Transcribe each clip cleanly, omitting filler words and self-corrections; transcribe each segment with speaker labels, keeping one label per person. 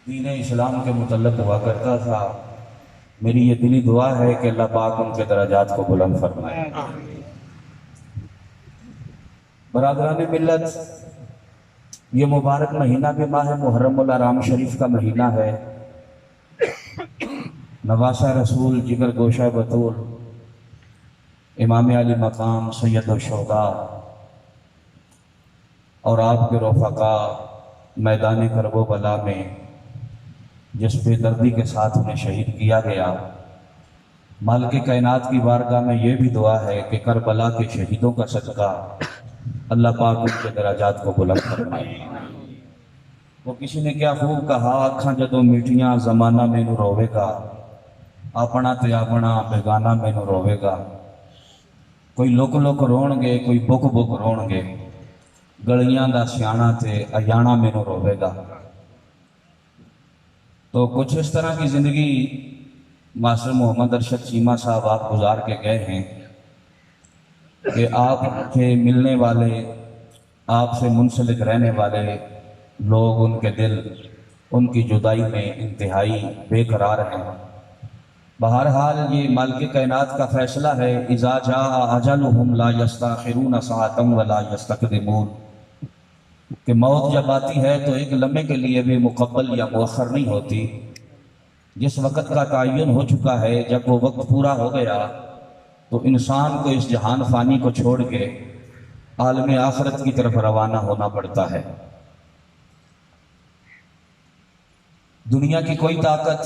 Speaker 1: दीन इस्लाम के मुतल्लक हुआ करता था। मेरी ये दिली दुआ है कि अल्लाह पाक उनके दराजात को बुलंद फरमाए। बरादरान मिल्लत, ये मुबारक महीना भी माह मुहर्रमुल हराम शरीफ का महीना है। नवासा रसूल जिगर गोशा बतूल इमाम अली मकाम सैयद शुहदा और आपके रफ़क़ा मैदान करबो बला में जिस बेदर्दी के साथ उन्हें शहीद किया गया, मालिक कायनात की बारगाह में ये भी दुआ है कि करबला के शहीदों का सदका अल्लाह पाक उनके दराजात को बुलंद फरमाए। वो किसी ने क्या खूब कहा, अखा जदों मीठियां जमाना मैनू रोवेगा, अपना ते अपना बेगाना मैनू रोवेगा। कोई लुक लुक रोणगे, कोई बुक बुक रोणगे, गलियां दा सियाणा ते अयाणा मैनू रोवेगा। तो कुछ इस तरह की ज़िंदगी मास्टर मोहम्मद अरशद चीमा साहब आप गुजार के गए हैं कि आपसे मिलने वाले, आपसे मुंसलिक रहने वाले लोग, उनके दिल उनकी जुदाई में इंतहाई बेकरार हैं। बहरहाल ये मालिक कायनात का फैसला है, इज़ा जाअ अजलुहुम ला यस्तखिरून सअतन व ला यस्तक़दिमून, कि मौत जब आती है तो एक लम्हे के लिए भी मुकब्बल या मुअख्खर नहीं होती। जिस वक़्त का तयन हो चुका है, जब वो वक्त पूरा हो गया तो इंसान को इस जहान फ़ानी को छोड़ के आलम आखिरत की तरफ रवाना होना पड़ता है। दुनिया की कोई ताकत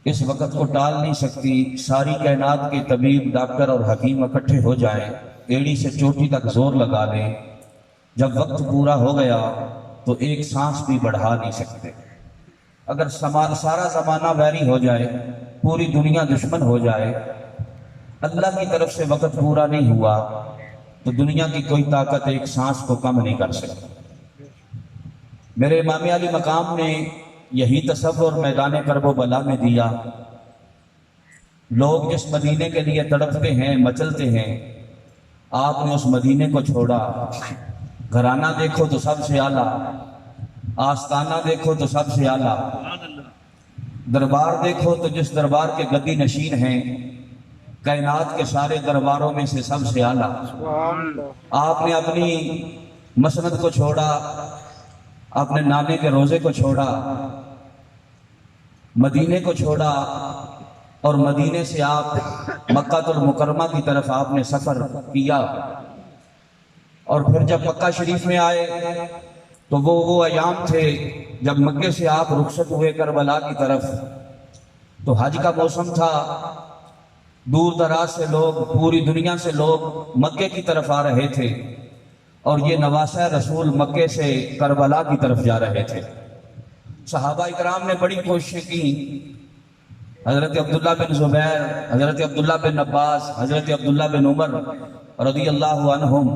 Speaker 1: इस वक़्त को टाल नहीं सकती। सारी कायनात के तबीब, डॉक्टर और हकीम इकट्ठे हो जाएं, एड़ी से चोटी तक जोर लगा लें, जब वक्त पूरा हो गया तो एक सांस भी बढ़ा नहीं सकते। अगर सारा ज़माना वैरी हो जाए, पूरी दुनिया दुश्मन हो जाए, अल्लाह की तरफ से वक्त पूरा नहीं हुआ तो दुनिया की कोई ताकत एक सांस को कम नहीं कर सकती। मेरे इमाम अली मकाम ने यही तसव्वुर मैदान करबो बला में दिया। लोग जिस मदीने के लिए तड़पते हैं, मचलते हैं, आपने उस मदीने को छोड़ा। घराना देखो तो सबसे आला, आस्ताना देखो तो सबसे आला, दरबार देखो तो जिस दरबार के गद्दी नशीन हैं, कायनात के सारे दरबारों में से सबसे आला। आपने अपनी मसनद को छोड़ा, अपने नाने के रोजे को छोड़ा, मदीने को छोड़ा और मदीने से आप मक्कातुल मुकर्रमा की तरफ आपने सफर किया। और फिर जब मक्का शरीफ में आए तो वो अयाम थे जब मक्के से आप रुखसत हुए करबला की तरफ। तो हज का मौसम था, दूर दराज से लोग, पूरी दुनिया से लोग मक्के की तरफ आ रहे थे और ये नवासा रसूल मक्के से करबला की तरफ जा रहे थे। सहाबा इकराम ने बड़ी कोशिश की। हजरत अब्दुल्ला बिन जुबैर, हजरत अब्दुल्ला बिन अब्बास, हजरत अब्दुल्ला बिन उमर रज़ियल्लाहु अन्हुम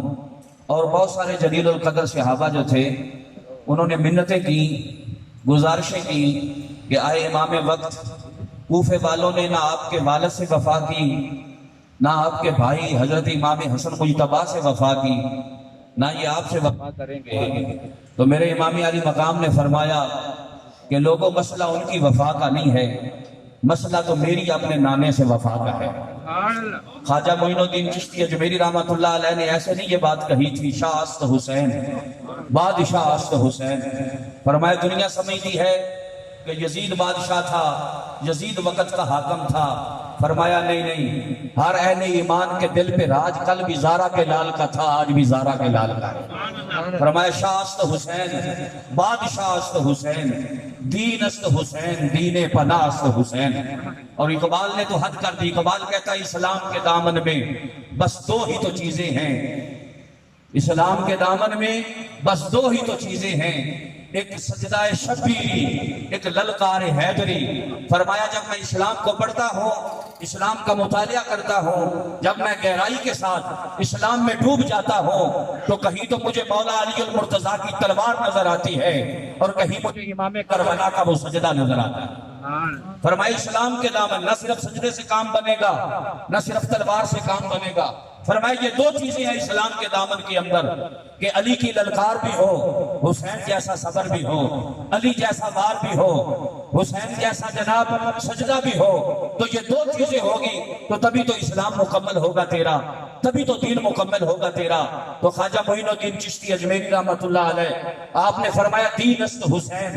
Speaker 1: और बहुत सारे जलीलुल कदर सहाबा जो थे, उन्होंने मिन्नतें की, गुजारिशें की कि आए इमाम वक्त, कूफे वालों ने ना आपके वालिद से वफा की, ना आपके भाई हजरत इमाम हसन मुज्तबा से वफा की, ना ये आपसे वफा करेंगे। तो मेरे इमाम अली मकाम ने फरमाया कि लोगों, मसला उनकी वफा का नहीं है, मसला तो मेरी अपने नाने से वफा का है। ख्वाजा मोइनुद्दीन चिश्ती अजमेरी रहमतुल्लाह अलैह ने ऐसे नहीं ये बात कही थी, शाह अस्त हुसैन, बादशाह अस्त हुसैन। फरमाया दुनिया समझती है कि यजीद बादशाह था, यजीद वक़्त का हाकम था। फरमाया नहीं नहीं, हर अहले ईमान के दिल पे राज कल भी ज़ारा के लाल का था, आज भी ज़ारा के लाल का है। फरमाया शाह अस्त हुसैन, बादशाह अस्त हुसैन, दीन अस्त हुसैन, दीने पना अस्त हुसैन। और इकबाल ने तो हद कर दी। इकबाल कहता है इस्लाम के दामन में बस दो ही तो चीजें हैं, इस्लाम के दामन में बस दो ही तो चीजें हैं, एक सजदाए शबीरी, एक ललकार हैदरी। फरमाया जब मैं इस्लाम को पढ़ता हूँ, इस्लाम का मुतालिया करता हूँ, जब मैं गहराई के साथ इस्लाम में डूब जाता हूँ तो कहीं तो मुझे मौला अली अल मुर्तजा की तलवार नजर आती है और कहीं मुझे इमाम करबला का वो सजदा नजर आता है। फरमाया इस्लाम के दामन न सिर्फ सजदे से काम बनेगा, न सिर्फ तलवार से काम बनेगा, फरमाया ये दो चीजें हैं इस्लाम के दामन के अंदर कि अली की ललकार भी हो, हुसैन जैसा सबर भी हो, अली जैसा वार भी हो, हुसैन जैसा जनाब सजदा भी हो। तो ये दो चीजें होगी तो तभी तो इस्लाम मुकम्मल होगा तेरा, तभी तो दीन मुकम्मल होगा तेरा। तो ख्वाजा मोइनुद्दीन चिश्ती अजमेरी रहमतुल्लाह अलैह आपने फरमाया दीन अस्त हुसैन,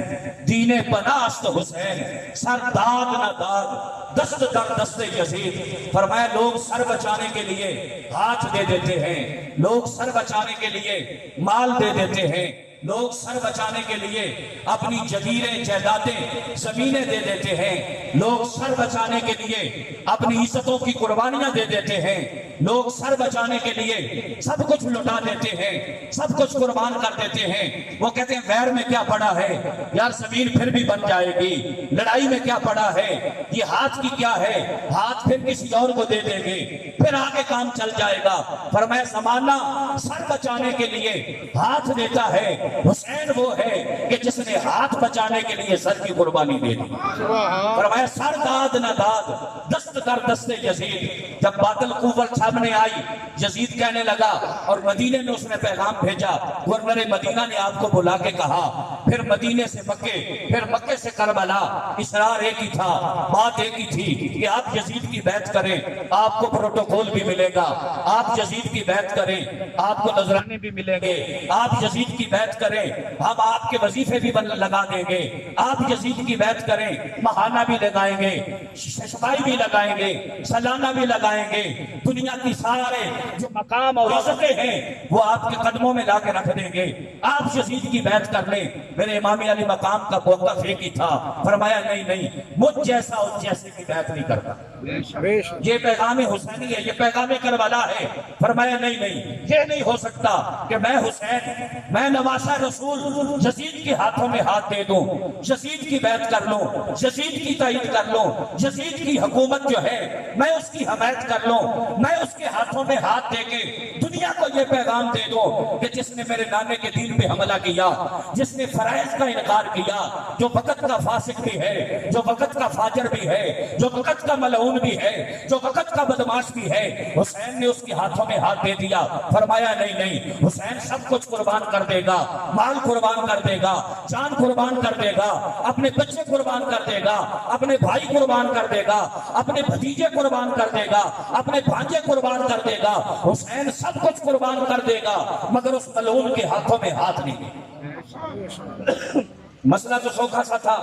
Speaker 1: दीने पनाह अस्त हुसैन, सर दाद न दाद दस्त दर दस्ते यजीद। फरमाया लोग सर बचाने के लिए हाथ दे देते हैं, लोग सर बचाने के लिए माल दे देते हैं, लोग सर बचाने के लिए अपनी जगीरें जायदादें जमीनें दे देते हैं, लोग सर बचाने के लिए अपनी इज्जतों की कुर्बानियां दे देते हैं, लोग सर बचाने के लिए सब कुछ लुटा देते हैं, सब कुछ कुर्बान कर देते हैं। वो कहते हैं वैर में क्या पड़ा है यार, जमीन फिर भी बन जाएगी, लड़ाई में क्या पड़ा है, ये हाथ की क्या है, हाथ फिर किसी और को दे देंगे, फिर आगे काम चल जाएगा। फरमाया जमाना सर बचाने के लिए हाथ देता है, हुसैन वो है कि जिसने हाथ बचाने के लिए सर की कुर्बानी दे दी। फरमाया सर दाद न दाद दस्त दर दस्ते यजीद। जब बातिल कुव्वत सामने आई, यजीद कहने लगा और मदीने में उसने पैगाम भेजा, गवर्नर मदीना ने आपको बुला के कहा, फिर मदीने से मक्के, फिर मक्के से करबला, इसरार एक ही था, बात एक ही थी कि आप यजीद की बैत करें, आपको प्रोटोकॉल भी मिलेगा, आप यजीद की बैत करें, आपको नजराने भी मिलेंगे, आप यजीद की बैत करें, हम आपके वजीफे भी लगा देंगे, आप यजीद की बैत करें, महाना भी लगाएंगे, शफाई भी लगाएंगे, सलाना भी लगाएंगे, दुनिया की सारे जो मकाम और इज्जतें हैं वो आपके कदमों में लाके रख देंगे, आप यजीद की बैत कर लें। मेरे इमाम अली मकाम का मौक़िफ़ एक ही था, फरमाया नहीं नहीं मुझ जैसा उस जैसे की बैत नहीं करता, ये पैगाम हुसैनी है, ये पैगाम करबला है। फरमाया नहीं नहीं ये नहीं हो सकता कि मैं हुसैन, मैं नवासा रसूल यजीद के हाथों में हाथ दे दूं, यजीद की बैत कर लूं, यजीद की ताईद कर लूं, यजीद की हुकूमत जो है मैं उसकी हमायत कर लूं, मैं उसके हाथों में हाथ दे के दुनिया को ये पैगाम दे दूं कि जिसने मेरे नाने के दीन पे हमला किया, जिसने फराइज का इनकार किया, जो वक़्त का फासिक भी है, जो वक़्त का फाजर भी है, जो वक़्त का मलऊन भी है, जो वक़्त का बदमाश भी है, हुसैन ने उसके हाथों में हाथ दे दिया। फरमाया नहीं नहीं हुसैन सब कुछ कुर्बान कर देगा, माल कुर्बान कर देगा, जान कुर्बान कर देगा, अपने बच्चे कुर्बान कर देगा, अपने भाई कुर्बान कर देगा, अपने भतीजे कुर्बान कर देगा, अपने भांजे कुर्बान कर देगा, हुसैन सब कुछ कुर्बान कर देगा मगर उस मलऊन के हाथों में हाथ नहीं। मसला तो सौखा सा था,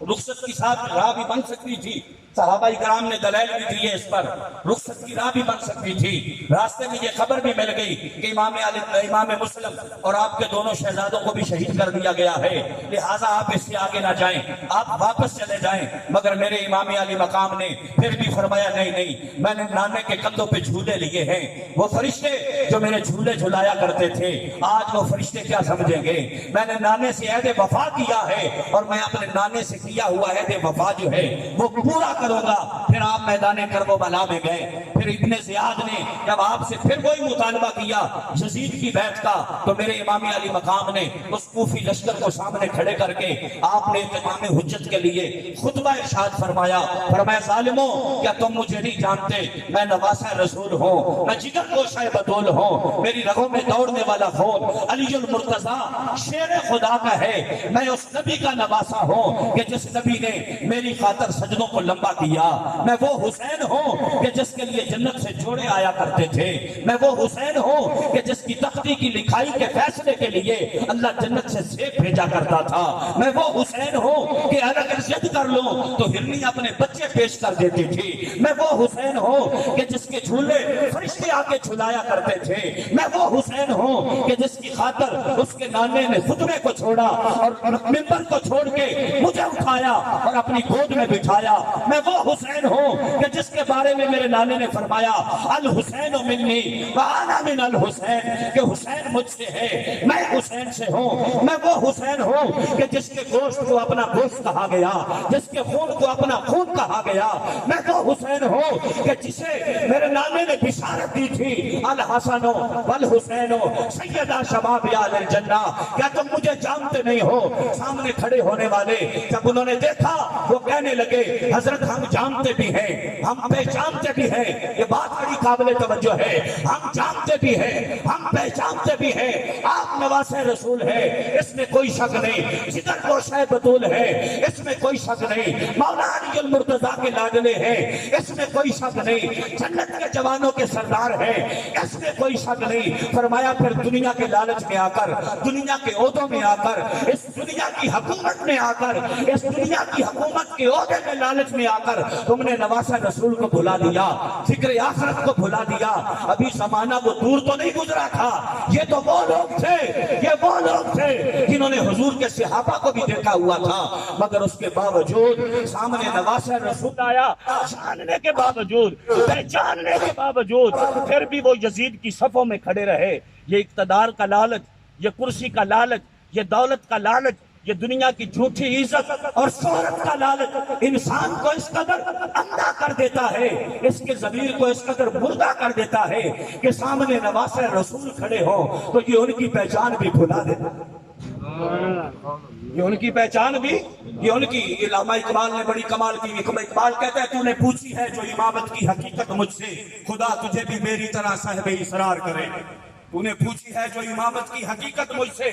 Speaker 1: रुखसत की साथ राह भी बन सकती थी, सहाबाई कराम ने दलाइल भी दिए इस पर, रुखसत की राह भी बन सकती थी। रास्ते में ये खबर भी मिल गई कि इमाम मुस्लिम और आपके दोनों शहजादों को भी शहीद कर दिया गया है, लिहाजा आप इससे आगे ना जाएं, आप वापस चले जाएं। मगर मेरे इमाम अली मकाम ने फिर भी फरमाया नहीं नहीं मैंने नाने के कंधों पे झूले लिए हैं, वो फरिश्ते जो मेरे झूले झुलाया करते थे आज वो फरिश्ते क्या समझेंगे, मैंने नाने से अहद वफा किया है और मैं अपने नाने से किया हुआ अहद वफा जो है वो पूरा करूंगा। फिर आप मैदान करबला में गए, फिर इब्ने ज़ियाद ने जब आपसे फिर वही मुतालबा किया यजीद की बैत का, तो मेरे इमाम अली मकाम ने उस कूफी लश्कर को सामने खड़े करके आपने इमाम हुज्जत के लिए खुतबा इरशाद फरमाया, फरमाया ज़ालिमों क्या तुम मुझे नहीं जानते, मैं नवासा रसूल हूँ, मैं जिगर गोशा बतौल हूँ, मेरी रगों में दौड़ने वाला खून अलीउल मुर्तज़ा शेर खुदा का है, मैं उस नबी का नवासा हूँ कि जिस नबी ने मेरी खातर सजदों को लंबा किया, मैं वो हुसैन हूँ कि जिसके लिए जन्नत से जोड़े आया करते थे, मैं वो हुसैन हूँ कि जिसकी तख्ती की लिखाई के फैसले के लिए अल्लाह जन्नत से सेब भेजा करता था, मैं वो हुसैन हूँ कि अगर जिद कर लो तो हिरनी अपने बच्चे पेश कर देती थी, मैं वो हुसैन हूँ कि जिसके झूले फरिश्ते आके झुलाया करते थे, मैं वो हुसैन हूँ कि जिसकी खातर उसके नाने ने खुतबे को छोड़ा और मिंबर को छोड़ के मुझे उठाया और अपनी गोद में बिठाया, मैं वो हुसैन हूँ कि जिसके बारे में मेरे नाने ने फरमाया अल हुसैन मिन्नी व अना मिन अल हुसैन, कि हुसैन मुझसे है मैं हुसैन से हूँ, मैं वो हुसैन हूँ कि जिसके गोश्त को अपना गोश्त कहा गया, जिसके खून को अपना खून कहा गया, मैं वो हुसैन हूँ कि जिसे मेरे नाने ने बिशारत दी थी अल हसनो वल हुसैनो सैयदा शबाब अल जन्ना। क्या तुम मुझे जानते नहीं हो? सामने खड़े होने वाले जब उन्होंने देखा वो कहने लगे हजरत
Speaker 2: हम जानते भी हैं, हम पहचानते भी हैं, ये बात बड़ी काबिल तवज्जो है, हम जानते भी हैं, हम पहचानते भी हैं आप नवासे रसूल है, इसमें कोई शक नहीं, जिधर वो शय बतूल है इसमें कोई शक नहीं, मौला अली मुर्तजा के लाडले हैं इसमें कोई शक नहीं, जन्नत के जवानों के सरदार हैं इसमें कोई शक नहीं। फरमाया फिर दुनिया के लालच में आकर, दुनिया के ओहदों में आकर, इस दुनिया की हुकूमत में आकर, इस दुनिया की हुकूमत के ओहदे में लालच में आकर तुमने नवासा रसूल को भुला दिया, फिक्र आखिरत को भुला दिया। अभी जमाना वो दूर तो नहीं गुजरा था, ये तो वो लोग थे, ये वो लोग थे जिन्होंने हुजूर के सहाबा को भी देखा हुआ था, मगर उसके बावजूद सामने नवासा रसूल आया, जानने के बावजूद, पहचानने के बावजूद फिर भी वो यजीद की सफों में खड़े रहे। ये इक्तदार का लालच, ये कुर्सी का लालच, ये दौलत का लालच, ये दुनिया की झूठी इज्जत और शोहरत का लालच इंसान को इस कदर अंधा कर देता है, इसके ज़मीर को इस कदर मुर्दा कर देता है कि सामने नवासे रसूल खड़े हो तो ये उनकी पहचान भी भुला देता है, ये उनकी पहचान भी, ये उनकी। इल्लामा इकबाल ने बड़ी कमाल की, इकबाल कहता है तूने पूछी है जो इमामत की हकीकत मुझसे, खुदा तुझे भी मेरी तरह साहिब इसरार करे। तूने पूछी है जो इमामत की हकीकत मुझसे,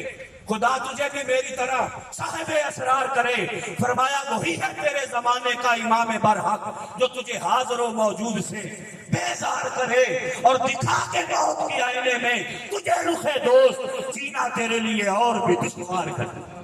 Speaker 2: खुदा तुझे भी मेरी तरह साहिब असरार करे। फरमाया वही है तेरे जमाने का इमाम बरहक जो तुझे हाजिर व मौजूद से बेजार करे और दिखा के मौत की आईने में तुझे रुखे दोस्त जीना तेरे लिए और भी दुश्वार करे।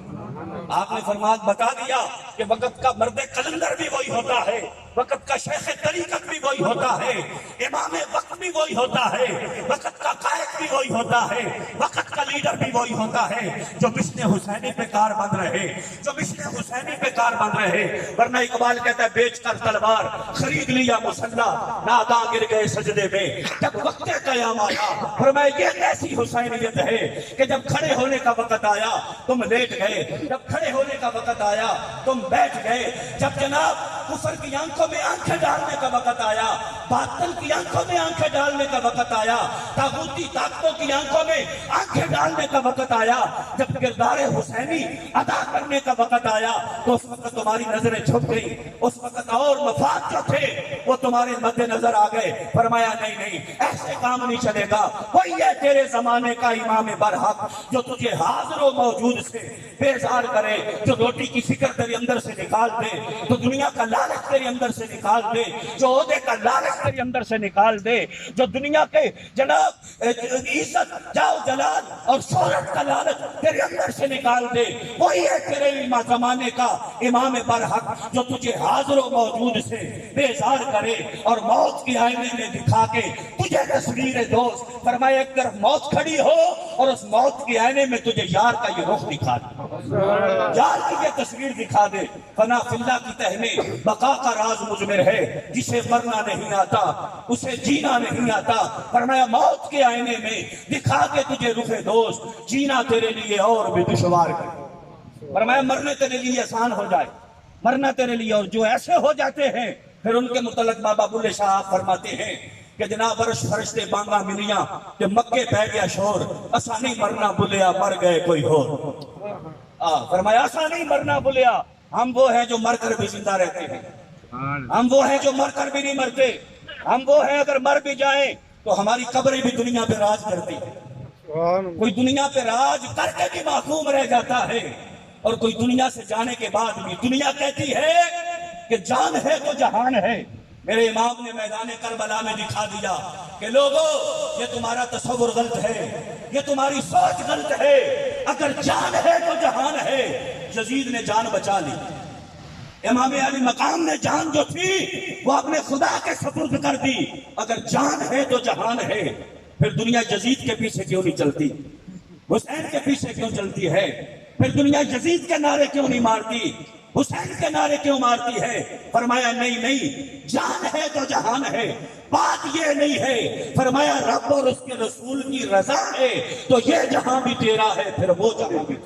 Speaker 2: आपने फरमान बता दिया कि वक़्त का मर्द कलंदर भी वही होता है, वक़्त का शेख तरीकत भी वही होता है, इमाम वक्त भी वही होता है, वक़्त का कायद भी वही होता है, वक़्त का लीडर भी वही होता है जो मिशन हुसैनी पे कार बंद रहे, जो मिशन हुसैनी पे कार बंद रहे। वरना इकबाल कहता है बेच कर तलवार खरीद लिया मुसल्ला, नादा गिर गए सजदे में जब वक्त कयाम आया। फरमाया ये ऐसी हुसैनियत है कि जब खड़े होने का वक़्त आया तुम लेट गए, जब खड़े होने का वक़्त आया तुम बैठ गए, जब जनाब कुफर की आंखों में आंखें डालने का वक़्त आया, बातिल की आंखों में आंखें डालने का वक़्त आया, तागूती ताकतों की आंखों में आंखें डालने का वक़्त आया, जब किरदार हुसैनी अदा करने का वक़्त आया तो उस वक़्त तुम्हारी नजरें झुक गई, उस वक़्त और मफाद जो थे वो तुम्हारे मद्दे नजर आ गए। फरमाया नहीं नहीं ऐसे काम नहीं चलेगा, वही है तेरे जमाने का इमाम बरहक जो तुझे हाजिर व मौजूद से बेजार करे, जो रोटी की फिक्र तेरे अंदर से निकाल दे, तो दुनिया का लालच तेरे अंदर से निकाल दे, जो ओहदे का लालच तेरे अंदर से निकाल दे, जो दुनिया के जनाब इज्जत जाओ जलाल और शोहरत का लालच तेरे अंदर से निकाल दे, वही है तेरे जमाने का इमाम बरहक जो तुझे हाजिर व मौजूद से बेजार करे और मौत के आईने में दिखा के तुझे तस्वीर दोस्त। फरमाया एक तरफ मौत खड़ी हो और उस मौत के आईने में तुझे यार का ये रुख दिखा दे, यार की ये तस्वीर दिखा दे। फना फिल्ला की तहने बका का राज मुझ में है, जिसे मरना नहीं आता उसे जीना नहीं आता। फरमाया मौत के आईने में दिखा के तुझे रुखे दोस्त, जीना तेरे लिए और भी दुश्वार है। फरमाया मरने तेरे लिए आसान हो जाए, मरना तेरे लिए, और जो ऐसे हो जाते हैं फिर उनके मुतल्लिक बाबा बुल्ले शाह फरमाते हैं कि जनाब वर्ष फरिश्ते बांगा मिलिया कि मक्के पै गया शोर, असा नहीं मरना बुलिया मर गए कोई होर। फरमाया असा नहीं मरना बुलिया, हम वो हैं जो मरकर भी जिंदा रहते हैं, हम वो हैं जो मरकर भी नहीं मरते, हम वो हैं अगर मर भी जाए तो हमारी कब्रें भी दुनिया पे राज करती है। कोई दुनिया पे राज करके भी मासूम रह जाता है और कोई दुनिया से जाने के बाद भी दुनिया कहती है कि जान है तो जहान है। मेरे इमाम ने मैदान करबला में दिखा दिया कि लोगों ये तुम्हारा तसव्वुर गलत है, ये तुम्हारी सोच गलत है, अगर जान है तो जहान है। यजीद ने जान बचा ली, इमाम अली मकाम ने जान जो थी वो अपने खुदा के सुपुर्द कर दी। अगर जान है तो जहान है, फिर दुनिया यजीद के पीछे क्यों नहीं चलती, हुसैन के पीछे क्यों चलती है? फिर दुनिया यजीद के नारे क्यों नहीं मारती, हुसैन के नारे क्यों मारती है? फरमाया नहीं नहीं, जान है तो जहान है। बात ये नहीं है, फरमाया रब और उसके रसूल की रजा है तो ये जहां भी तेरा है फिर वो जहां भी,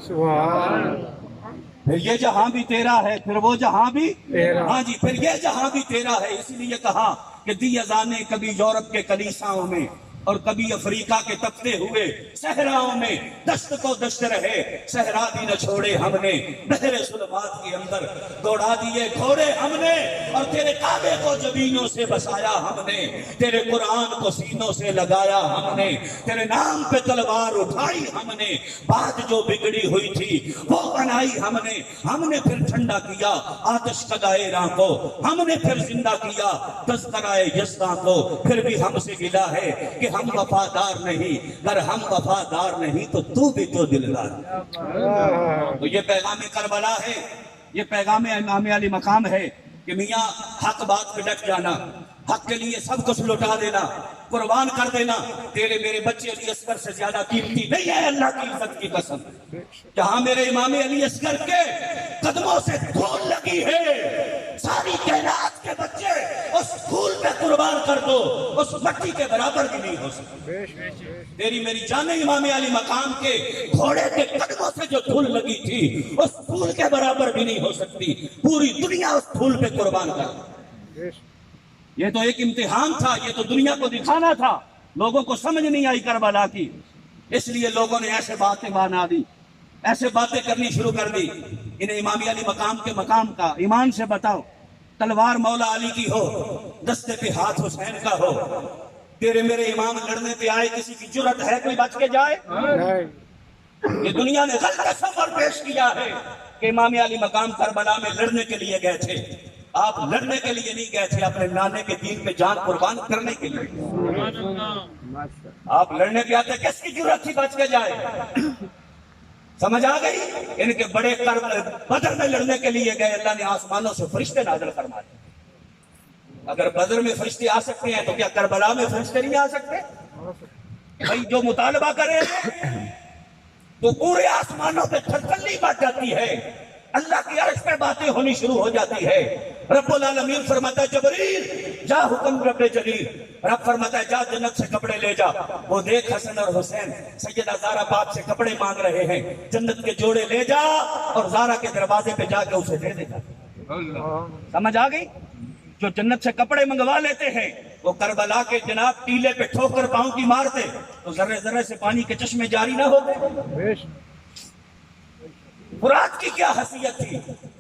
Speaker 2: फिर ये जहां भी तेरा है फिर वो जहां भी तेरा। हाँ जी, फिर ये जहां भी तेरा है। इसीलिए कहा कि दी अजाने कभी यूरोप के कलीसाओं में
Speaker 1: और कभी अफ्रीका के तपते हुए सहराओं में दस्त को दस्त रहे, सहरा भी न छोड़े हमने, बहरे सुलमात के अंदर दौड़ा दिए घोड़े हमने, और तेरे काबे को जमीनों से बसाया हमने, तेरे कुरान को सीनों से लगाया हमने, तेरे नाम पे तलवार उठाई हमने, बात जो बिगड़ी हुई थी वो बनाई हमने, हमने फिर ठंडा किया आतिश कदाएरा को, हमने फिर जिंदा किया तस्कराए यस्ता को, फिर भी हमसे गिला है कि हम वफादार नहीं, अगर हम वफादार नहीं तो तू भी तो दिलदार। तो ये पैगाम करबला है, ये पैगाम इमाम अली मकाम है कि मियाँ हक बात पे डट जाना, हक के लिए सब कुछ लुटा देना, कुर्बान कर देना। तेरे मेरे बच्चे अली असगर से ज्यादा कीमती नहीं है, अल्लाह की इज्जत की कसम। जहां मेरे इमाम अली असगर के कदमों से धूल लगी है, सारी कायनात के बच्चे उस धूल पे कुर्बान कर दो, उस मट्टी के बराबर भी नहीं हो सकती। तेरी मेरी जाने इमाम अली मकाम के घोड़े के कदमों से जो धूल लगी थी उस धूल के बराबर भी नहीं हो सकती। पूरी दुनिया उस धूल पे कुर्बान कर। ये तो एक इम्तिहान था, ये तो दुनिया को दिखाना था, लोगों को समझ नहीं आई करबला की, इसलिए लोगों ने ऐसे बातें बना दी, ऐसे बातें करनी शुरू कर दी। इन्हें इमाम अली मकाम के मकाम का ईमान से बताओ, तलवार मौला अली की हो, दस्ते पे हाथ हुसैन का हो, तेरे मेरे इमाम लड़ने पे आए, किसी की जुर्रत है कोई बच के जाए? ये दुनिया ने गलत सफर पेश किया है कि इमाम अली मकाम करबला में लड़ने के लिए गए थे। आप लड़ने के लिए नहीं गए थे, अपने नाने के दीन पे जान कुर्बान करने के लिए। आप लड़ने पे आते, किसकी जुर्रत थी बच के जाए? समझ आ गई? इनके बड़े बदर में लड़ने के लिए गए, अल्लाह ने आसमानों से फरिश्ते नाज़िल फरमा दिए। अगर बदर में फरिश्ते आ सकते हैं तो क्या करबला में फरिश्ते नहीं आ सकते? भाई जो मुतालबा करे तो पूरे आसमानों पे थरथल्ली बढ़ जाती है, अल्लाह की अर्श पे बातें होनी शुरू हो जाती है। रब्बुल आलमीन फरमाता है जबरील जा हुक्म रब्बे जलील, रब फरमाता है जा जन्नत से कपड़े ले जा। वो देख हसन और हुसैन सैयदा ज़ारा बाप से कपड़े मांग रहे हैं, जन्नत के जोड़े ले जा और ज़ारा के दरवाजे पे जाके उसे दे देगा। समझ आ गई? जो जन्नत से कपड़े मंगवा लेते हैं वो करबला के जनाब टीले पे ठोकर पांव की मारते तो जर्रे जर्रे से पानी के चश्मे जारी ना होते। फुरात की क्या हैसियत थी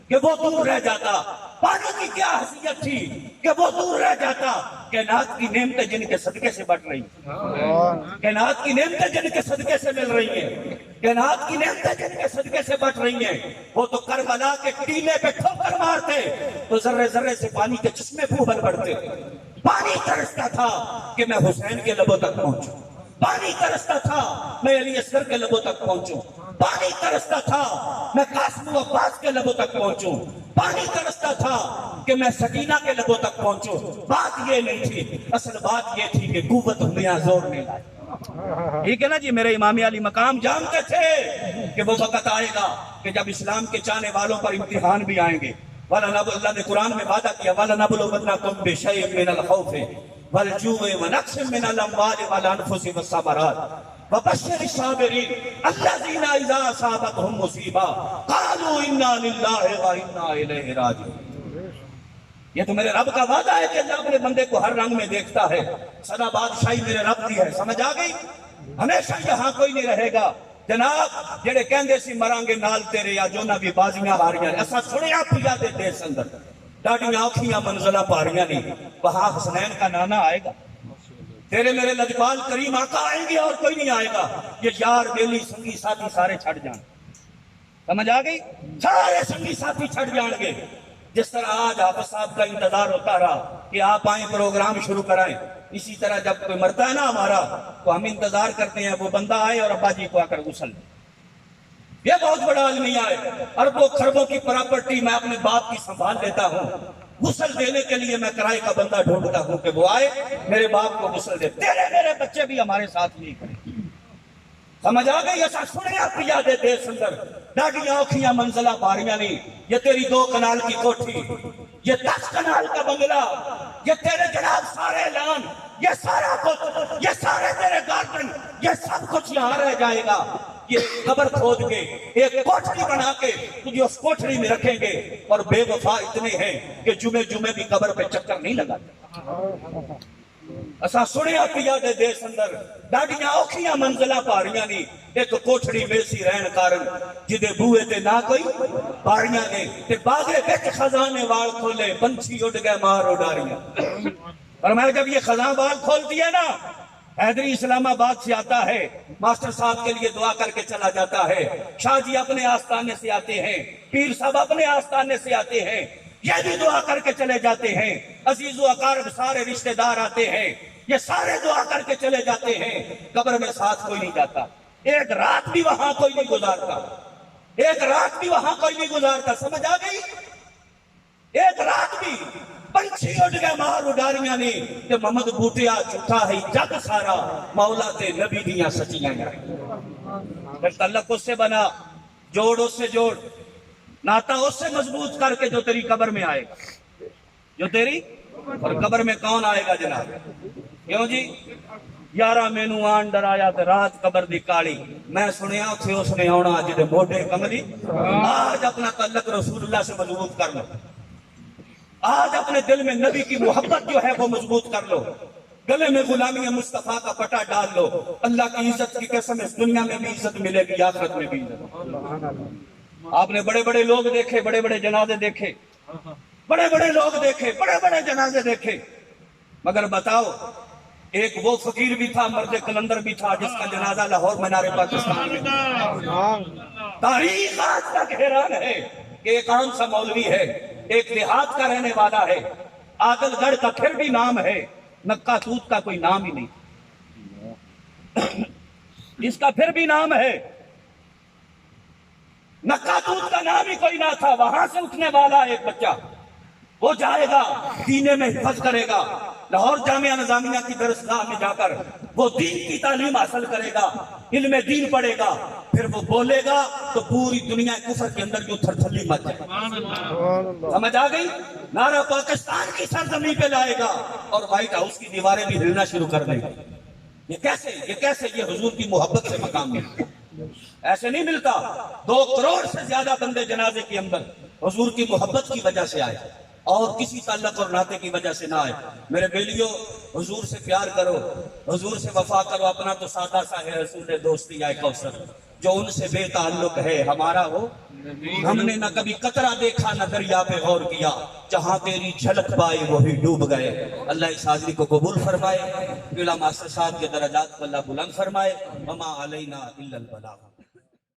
Speaker 1: कि वो दूर रह जाता, पानी की क्या हैसियत थी कि वो दूर रह जाता। कैनात की नेमतें जिनके सदके से बढ़ रही, कैनात की नेमतें जिनके सदके से मिल रही हैं, कैनात की नेमतें जिनके सदके से बढ़ रही हैं, वो तो करबला के टीले पे ठोकर मारते तो जर्रे जर्रे से पानी के चश्मे फूहर बढ़ते। पानी तरसता था कि मैं हुसैन के लबों तक पहुंचूं, पानी तरसता था मैं अली असगर के लबों तक पहुंचूं, पानी तरसता था मैं कासिम अब्बास के लबों तक पहुंचूं, पानी तरसता था कि मैं सकीना के लबों तक पहुंचूं। बात ये नहीं थी, असल बात ये थी कि कुव्वत दुनिया जोर नहीं लाई। ठीक है ना जी? मेरे इमाम अली मकाम जानते थे कि वो वक्त आएगा कि जब इस्लाम के चाहने वालों पर इम्तिहान भी आएंगे। वाला नब अल्लाह ने कुरान में वादा किया, वाला नबलुवन्नकुम बिशैइन मिनल खौफि वल जु'i व नक्सिन मिनल अम्वालि वल अनफुसि वस्समरात वबश्शिरिश साबिरीन अल्लज़ीना इज़ा असाबतहुम मुसीबा क़ालू इन्ना लिल्लाहि व इन्ना इलैहि राजिऊन। ये तो मेरे रब का वादा है कि अल्लाह अपने बंदे को हर रंग में देखता है। सदा बादशाही मेरे रब की है, समझ आ गई? हमेशा यहाँ कोई नहीं रहेगा जनाब जेड़े कहंदे सी मरांगे नाल तेरे या जो ना भी बाजियां हारियां असा सुनिया पिया दे देश अंदर डाडियां औखियां मंजिला पारियां नहीं। वहां हसनैन का नाना आएगा, तेरे मेरे लजपाल करीम आका आएंगे और कोई नहीं आएगा। ये यार बेली संगी साथी सारे छड़ जान, समझ आ गई? सारे संगी साथी छड़ जाएंगे। जिस तरह आज हाफिज साहब का इंतजार होता रहा कि आप आए प्रोग्राम शुरू कराएं, इसी तरह जब कोई मरता है ना हमारा तो हम इंतजार करते हैं वो बंदा आए और अब्बा जी को आकर गुसल। ये बहुत बड़ा अलमिया है, अरबों खरबों की प्रॉपर्टी मैं अपने बाप की संभाल लेता हूँ, गुसल देने के लिए मैं किराए का बंदा ढूंढता हूँ कि वो आए मेरे बाप को गुसल दे। तेरे मेरे बच्चे भी हमारे साथ नहीं करें, समझ आ गई? ऐसा सुनिया पिया दे देश अंदर डाडियां औखियां मंजिला बारियां नहीं। ये तेरी 2 कनाल की कोठी, ये 10 कनाल का बंगला, ये तेरे जनाब सारे ऐलान, ये सारा कुछ, ये सारे तेरे गार्डन, ये सब कुछ यहाँ रह जाएगा। ये कब्र खोद के एक कोठरी बना के तुझे उस कोठरी में रखेंगे। और बेवफा इतने हैं कि जुमे जुमे भी कब्र पे चक्कर नहीं लगाते।
Speaker 2: असा सुनिया पिया दे देश अंदर डाडियां औखियां मंजिलां पारियां नी एक कोठड़ी मेसी रहन कारण जिदे बूहे ते ना कोई बारियां ने ते बागे विच खजाने वाल खोले पंछी उड़ गए मार उडारियां। पर मैं जब ये खजान वाल खोल दिया ना, हैदरी इस्लामाबाद से आता है, मास्टर साहब के लिए दुआ करके चला जाता है, शाह जी अपने आस्थाने से आते हैं, पीर साहब अपने आस्थाने से आते हैं, ये भी दुआ करके चले जाते हैं, अजीजो अकारब सारे रिश्तेदार आते हैं, ये सारे दुआ करके चले जाते हैं। कब्र में साथ कोई नहीं जाता, एक रात भी वहां कोई नहीं गुजारता, एक रात भी वहां कोई नहीं गुजारता। समझ आ गई? एक रात भी पंछी उड़ गए मार उडारियां ने ते मोहम्मद बूटिया झूठा है जग सारा मौला ते नबी दियां सच्चियां। फिर तल्लक उससे बना, जोड़ उससे जोड़, नाता उससे मजबूत करके जो तेरी कब्र में आएगा, जो तेरी और कब्र में कौन आएगा जनाब? क्यों जी? यारा मैनू आन डराया ते रात कब्र दी काली, मैं सुनिया उथे उसने आना जिदे मोढे कमली। आज अपना तल्लक रसूलुल्लाह से मजबूत कर लो, आज अपने दिल में नबी की मोहब्बत जो है वो मजबूत कर लो, गले में गुलामी मुस्तफा का पटा डाल लो। अल्लाह की इज्जत की कसम इस दुनिया में भी इज्जत मिलेगी, आखिरत में भी इज्जत। आपने बड़े बड़े लोग देखे, बड़े बड़े जनाजे देखे, बड़े बड़े लोग देखे, बड़े बड़े जनाजे देखे, मगर बताओ एक वो फकीर भी था, मर्द कलंदर भी था, जिसका जनाजा लाहौर मीनार पाकिस्तान में। तारीख आज तक हैरान है कि एक आम सा मौलवी है, एक देहात का रहने वाला है, आदलगढ़ का फिर भी नाम है, नक्का तूत का कोई नाम ही नहीं, इसका फिर भी नाम है, नक्का तूत का नाम ही कोई ना था। वहां से उठने वाला एक बच्चा, वो जाएगा दीने में हिफज करेगा, लाहौर जामिया निजामिया की दरसगाह में जाकर वो दीन की तालीम हासिल करेगा, इल्मे दीन पढ़ेगा, फिर वो बोलेगा तो पूरी दुनिया कुफर के अंदर जो थरथली मच जाए। समझ आ गई? नारा पाकिस्तान की सरजमी पे लाएगा और व्हाइट हाउस की दीवारें भी हिलना शुरू कर देगा। ये कैसे, ये कैसे? ये हुजूर की मोहब्बत से मकाम मिलता, ऐसे नहीं मिलता। 2 करोड़ से ज्यादा बंदे जनाजे के अंदर हुजूर की मोहब्बत की वजह से आए और किसी ताल्लुक और नाते की वजह से ना आए। मेरे बेलियों, हुजूर से प्यार करो, हुजूर से वफा करो। अपना तो सादा सा है रसूल दोस्ती आए कौसर, जो उनसे बेताल्लुक है हमारा हो। हमने न कभी कतरा देखा न दरिया पे गौर किया, जहां तेरी झलक पाए वही डूब गए। अल्लाह इस हाज़िरी को कबूल फरमाए, मास्टर साहब के दरजात को अल्लाह बुलंद फरमाए। वमा अलैना इल्लल बलाग।